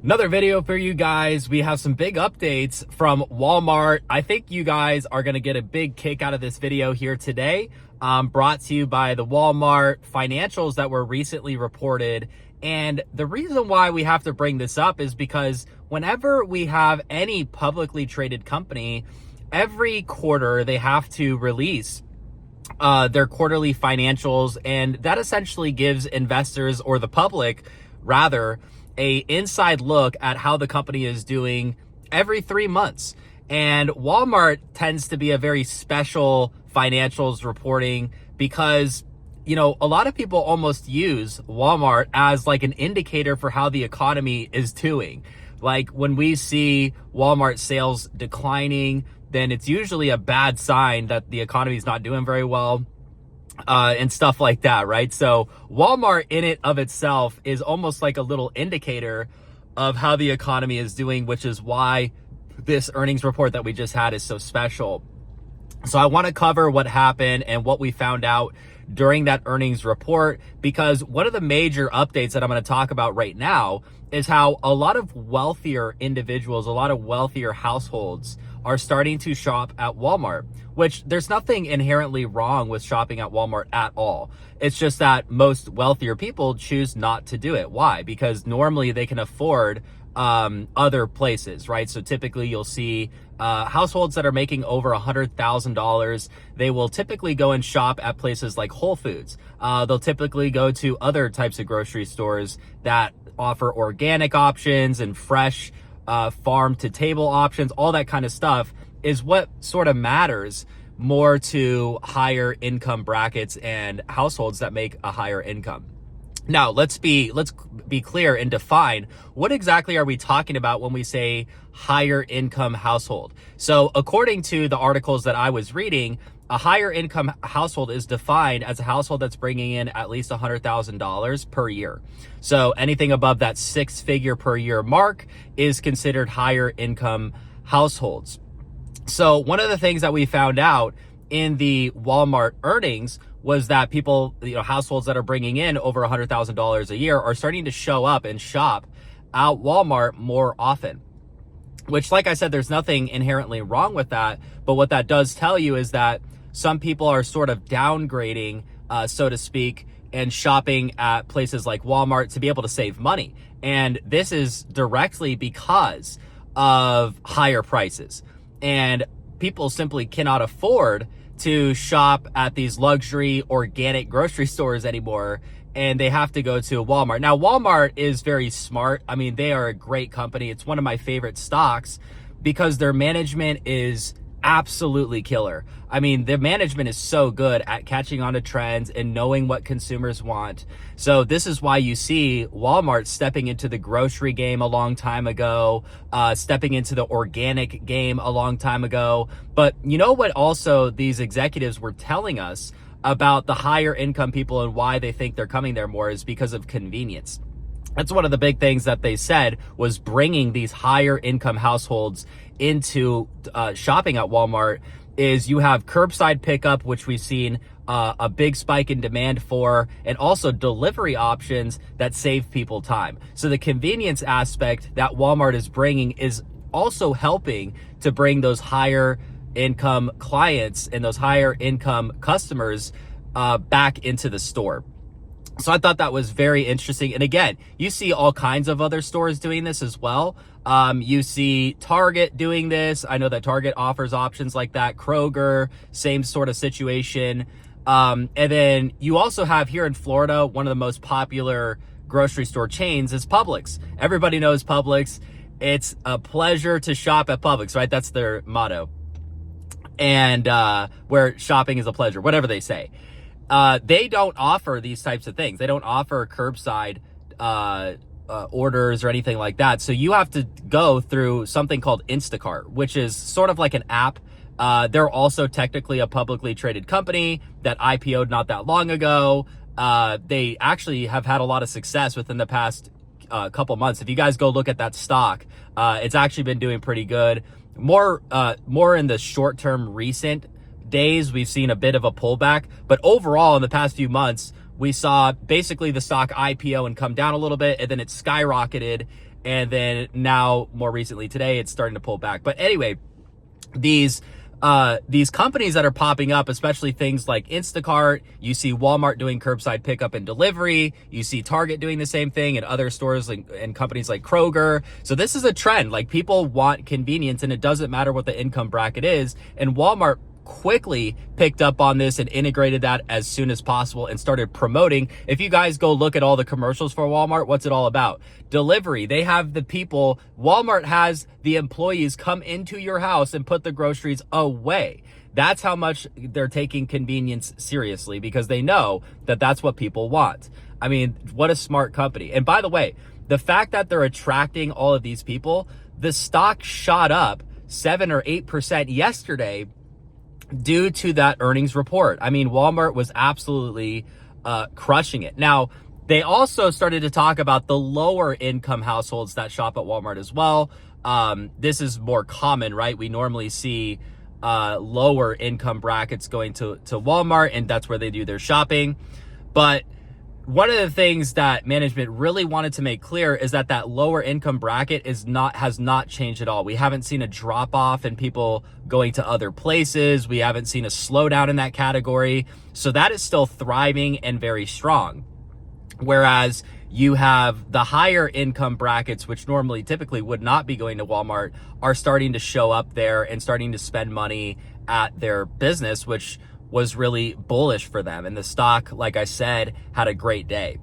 Another video for you guys. We have some big updates from Walmart. I think you guys are going to get a big kick out of this video here today. Brought to you by the Walmart financials that were recently reported. And the reason why we have to bring this up is because whenever we have any publicly traded company, every quarter they have to release their quarterly financials, and that essentially gives investors, or the public rather, a inside look at how the company is doing every 3 months. And Walmart tends to be a very special financials reporting because, you know, a lot of people almost use Walmart as like an indicator for how the economy is doing. Like when we see Walmart sales declining, then it's usually a bad sign that the economy is not doing very well. And stuff like that, right? So Walmart in it of itself is almost like a little indicator of how the economy is doing, which is why this earnings report that we just had is so special. So I want to cover what happened and what we found out during that earnings report, because one of the major updates that I'm going to talk about right now is how a lot of wealthier individuals, a lot of wealthier households are starting to shop at Walmart, which there's nothing inherently wrong with shopping at Walmart at all. It's just that most wealthier people choose not to do it. Why? Because normally they can afford other places, right? So typically you'll see households that are making over $100,000. They will typically go and shop at places like Whole Foods. They'll typically go to other types of grocery stores that offer organic options and fresh farm to table options. All that kind of stuff is what sort of matters more to higher income brackets and households that make a higher income. Now, let's be clear and define what exactly are we talking about when we say higher income household. So according to the articles that I was reading, a higher income household is defined as a household that's bringing in at least $100,000 per year. So anything above that 6-figure per year mark is considered higher income households. So one of the things that we found out in the Walmart earnings was that people, households that are bringing in over $100,000 a year are starting to show up and shop at Walmart more often. Which, like I said, there's nothing inherently wrong with that. But what that does tell you is that some people are sort of downgrading, so to speak, and shopping at places like Walmart to be able to save money. And this is directly because of higher prices. And people simply cannot afford to shop at these luxury organic grocery stores anymore, and they have to go to Walmart. Now, Walmart is very smart. I mean, they are a great company. It's one of my favorite stocks because their management is absolutely killer. I mean, the management is so good at catching on to trends and knowing what consumers want. So this is why you see Walmart stepping into the grocery game a long time ago, stepping into the organic game a long time ago. But you know what also these executives were telling us about the higher income people and why they think they're coming there more is because of convenience. That's one of the big things that they said was bringing these higher income households into shopping at Walmart is you have curbside pickup, which we've seen a big spike in demand for, and also delivery options that save people time. So the convenience aspect that Walmart is bringing is also helping to bring those higher income clients and those higher income customers back into the store. So I thought that was very interesting. And again, you see all kinds of other stores doing this as well. You see Target doing this. I know that Target offers options like that. Kroger, same sort of situation. And then you also have here in Florida, one of the most popular grocery store chains is Publix. Everybody knows Publix. It's a pleasure to shop at Publix, right? That's their motto. And where shopping is a pleasure, whatever they say. They don't offer these types of things. They don't offer curbside orders or anything like that. So you have to go through something called Instacart, which is sort of like an app. They're also technically a publicly traded company that IPO'd not that long ago. They actually have had a lot of success within the past couple months. If you guys go look at that stock, it's actually been doing pretty good. More in the short-term recent days, we've seen a bit of a pullback, but overall in the past few months, we saw basically the stock IPO and come down a little bit, and then it skyrocketed And then now, more recently today, it's starting to pull back. But anyway, these companies that are popping up, especially things like Instacart, you see Walmart doing curbside pickup and delivery, you see Target doing the same thing, and other stores and companies like Kroger. So this is a trend. Like, people want convenience, and it doesn't matter what the income bracket is. And Walmart quickly picked up on this and integrated that as soon as possible and started promoting. If you guys go look at all the commercials for Walmart, what's it all about? Delivery. They have the people, Walmart has the employees come into your house and put the groceries away. That's how much they're taking convenience seriously, because they know that that's what people want. I mean, what a smart company. And by the way, the fact that they're attracting all of these people, the stock shot up 7 or 8% yesterday due to that earnings report. I mean, Walmart was absolutely crushing it. Now, they also started to talk about the lower income households that shop at Walmart as well. This is more common, right? We normally see lower income brackets going to Walmart, and that's where they do their shopping. But one of the things that management really wanted to make clear is that that lower income bracket has not changed at all. We haven't seen a drop off in people going to other places. We haven't seen a slowdown in that category. So that is still thriving and very strong. Whereas you have the higher income brackets, which normally typically would not be going to Walmart, are starting to show up there and starting to spend money at their business, which was really bullish for them. And the stock, like I said, had a great day.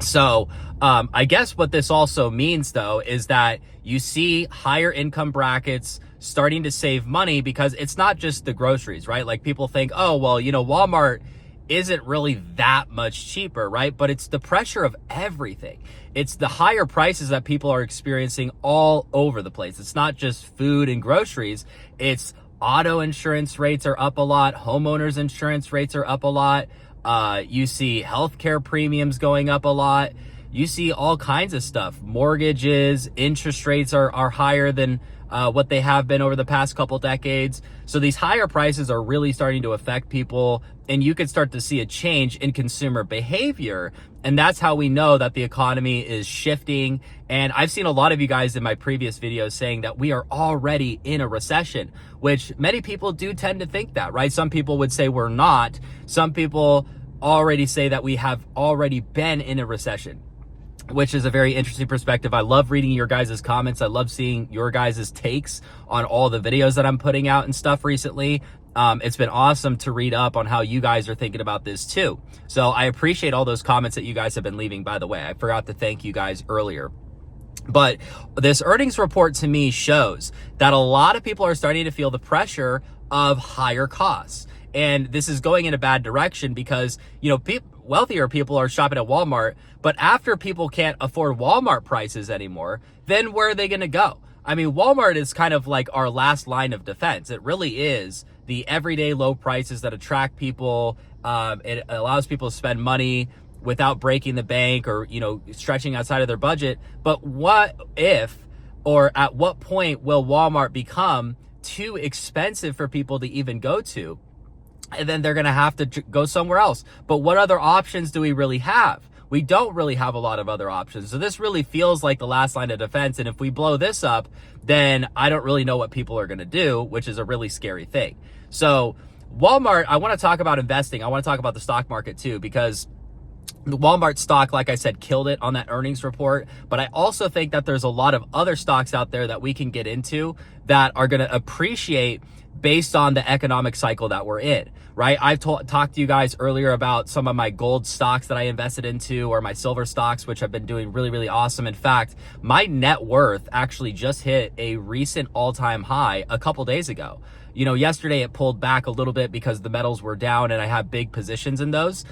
So I guess what this also means, though, is that you see higher income brackets starting to save money, because it's not just the groceries, right? Like, people think, oh, well, you know, Walmart isn't really that much cheaper, right? But it's the pressure of everything. It's the higher prices that people are experiencing all over the place. It's not just food and groceries. It's auto insurance rates are up a lot. Homeowners insurance rates are up a lot. You see healthcare premiums going up a lot. You see all kinds of stuff. Mortgages, interest rates are higher than what they have been over the past couple decades. So these higher prices are really starting to affect people, and you could start to see a change in consumer behavior. And that's how we know that the economy is shifting. And I've seen a lot of you guys in my previous videos saying that we are already in a recession, which many people do tend to think that, right? Some people would say we're not. Some people already say that we have already been in a recession, which is a very interesting perspective. I love reading your guys' comments. I love seeing your guys' takes on all the videos that I'm putting out and stuff recently. It's been awesome to read up on how you guys are thinking about this too. So I appreciate all those comments that you guys have been leaving, by the way. I forgot to thank you guys earlier. But this earnings report to me shows that a lot of people are starting to feel the pressure of higher costs. And this is going in a bad direction, because, you know, wealthier people are shopping at Walmart, but after people can't afford Walmart prices anymore, then where are they going to go? I mean, Walmart is kind of like our last line of defense. It really is the everyday low prices that attract people. It allows people to spend money without breaking the bank or, you know, stretching outside of their budget. But what if, or at what point will Walmart become too expensive for people to even go to? And then they're going to have to go somewhere else. But what other options do we really have? We don't really have a lot of other options. So this really feels like the last line of defense. And if we blow this up, then I don't really know what people are going to do, which is a really scary thing. So Walmart, I want to talk about investing. I want to talk about the stock market too, because the Walmart stock, like I said, killed it on that earnings report. But I also think that there's a lot of other stocks out there that we can get into that are going to appreciate based on the economic cycle that we're in, right? I've talked to you guys earlier about some of my gold stocks that I invested into, or my silver stocks, which have been doing really, really awesome. In fact, my net worth actually just hit a recent all-time high a couple days ago. You know, yesterday it pulled back a little bit because the metals were down and I have big positions in those.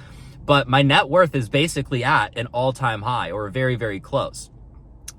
But my net worth is basically at an all-time high, or very, very close.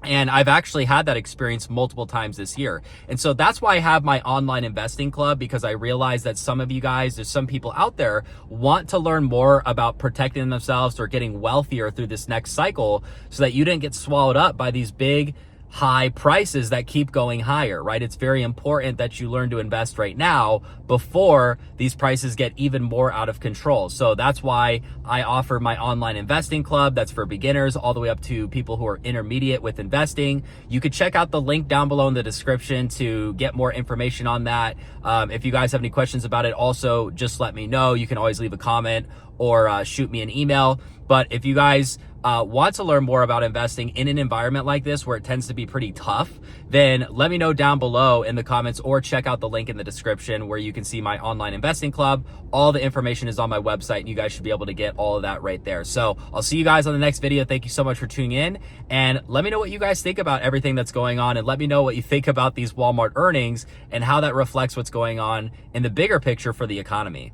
And I've actually had that experience multiple times this year. And so that's why I have my online investing club, because I realize that some of you guys, there's some people out there want to learn more about protecting themselves or getting wealthier through this next cycle, so that you didn't get swallowed up by these big high prices that keep going higher, right? It's very important that you learn to invest right now before these prices get even more out of control. So that's why I offer my online investing club. That's for beginners all the way up to people who are intermediate with investing. You could check out the link down below in the description to get more information on that. If you guys have any questions about it, also just let me know. You can always leave a comment or shoot me an email. But if you guys want to learn more about investing in an environment like this where it tends to be pretty tough, then let me know down below in the comments or check out the link in the description where you can see my online investing club. All the information is on my website and you guys should be able to get all of that right there. So I'll see you guys on the next video. Thank you so much for tuning in, and let me know what you guys think about everything that's going on, and let me know what you think about these Walmart earnings and how that reflects what's going on in the bigger picture for the economy.